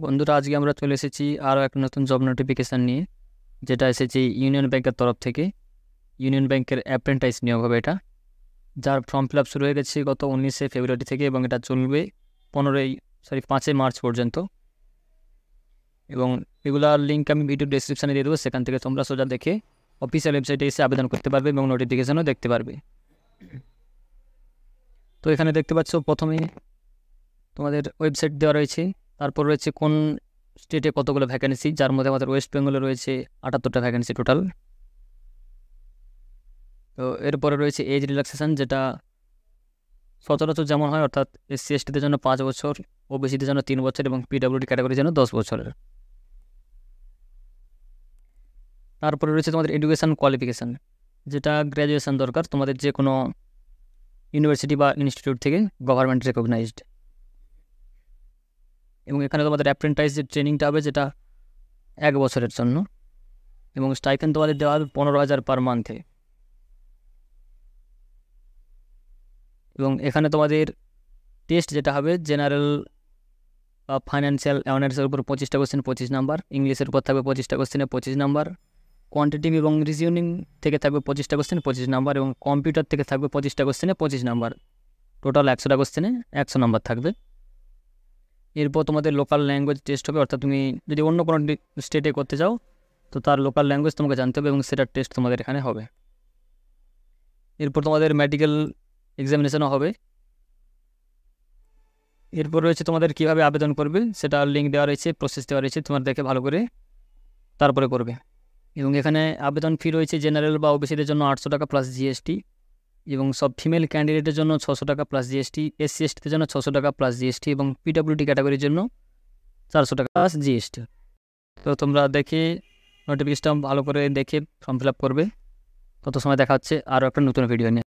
বন্ধুরা, আজকে আমরা চলে এসেছি আরও একটা নতুন জব নোটিফিকেশান নিয়ে, যেটা এসেছে ইউনিয়ন ব্যাংকের তরফ থেকে। ইউনিয়ন ব্যাংকের অ্যাপ্রেন্টাইজ নিয়োগ হবে এটা, যার ফর্ম ফিল আপ শুরু হয়ে গেছে গত 19শে ফেব্রুয়ারি থেকে এবং এটা চলবে 5ই মার্চ পর্যন্ত। এবং এগুলার লিঙ্ক আমি ভিডিও ডেসক্রিপশানে দিয়ে দেবো, সেখান থেকে তোমরা সোজা দেখে অফিসিয়াল ওয়েবসাইটে এসে আবেদন করতে পারবে এবং নোটিফিকেশানও দেখতে পারবে। তো এখানে দেখতে পাচ্ছ প্রথমে তোমাদের ওয়েবসাইট দেওয়া রয়েছে, তারপর রয়েছে কোন স্টেটে কতগুলো ভ্যাকেন্সি, যার মধ্যে আমাদের ওয়েস্ট বেঙ্গলে রয়েছে 78টা ভ্যাকেন্সি টোটাল। তো এরপরে রয়েছে এজ রিল্যাক্সেশন, যেটা সচরাচর যেমন হয়, অর্থাৎ এসসি এসটিদের জন্য 5 বছর, ওবিসিদের জন্য 3 বছর এবং পিডব্লিউডি ক্যাটাগরির জন্য 10 বছরের। তারপরে রয়েছে তোমাদের এডুকেশান কোয়ালিফিকেশান, যেটা গ্র্যাজুয়েশান দরকার তোমাদের যে কোনো ইউনিভার্সিটি বা ইনস্টিটিউট থেকে গভর্নমেন্ট রেকগনাইজড। এবং এখানে তোমাদের অ্যাপ্রেন্টাইজ যে ট্রেনিংটা হবে, যেটা 1 বছরের জন্য, এবং স্টাইপেন্ড তোমাদের দেওয়া হবে 15,000 পার মান্থে। এবং এখানে তোমাদের টেস্ট যেটা হবে, জেনারেল বা ফাইন্যান্সিয়াল অ্যাওয়ারনেসের উপর 25টা কোশ্চেন 25 নাম্বার, ইংলিশের উপর থাকবে 25টা কোশ্চেনে 25 নাম্বার, কোয়ান্টিটিভ এবং রিজনিং থেকে থাকবে 25টা কোশ্চেন 25 নাম্বার, এবং কম্পিউটার থেকে থাকবে 25টা কোশ্চেনে 25 নাম্বার। টোটাল 100টা কোশ্চেনে 100 নাম্বার থাকবে। এরপর তোমাদের লোকাল ল্যাঙ্গুয়েজ টেস্ট হবে, অর্থাৎ তুমি যদি অন্য কোনো স্টেটে করতে চাও তো তার লোকাল ল্যাঙ্গুয়েজ তোমাকে জানতে হবে এবং সেটার টেস্ট তোমাদের এখানে হবে। এরপর তোমাদের মেডিকেল এক্সামিনেশনও হবে। এরপর রয়েছে তোমাদের কীভাবে আবেদন করবে, সেটা লিঙ্ক দেওয়া রয়েছে, প্রসেস দেওয়া রয়েছে, তোমার দেখে ভালো করে তারপরে করবে। এবং এখানে আবেদন ফি রয়েছে জেনারেল বা ওবিসিদের জন্য 800 টাকা প্লাস জিএসটি, এবং সব ফিমেল ক্যান্ডিডেটের জন্য 600 টাকা প্লাস জিএসটি, এসসি এসটিদের জন্য 600 টাকা প্লাস জিএসটি, এবং পিডব্লিউডি ক্যাটাগরির জন্য 400 টাকা প্লাস জিএসটি। তো তোমরা দেখে নোটিফিকেশনটা ভালো করে দেখে ফর্ম ফিল আপ করবে। তত সময় দেখা হচ্ছে আরও একটা নতুন ভিডিও নিয়ে।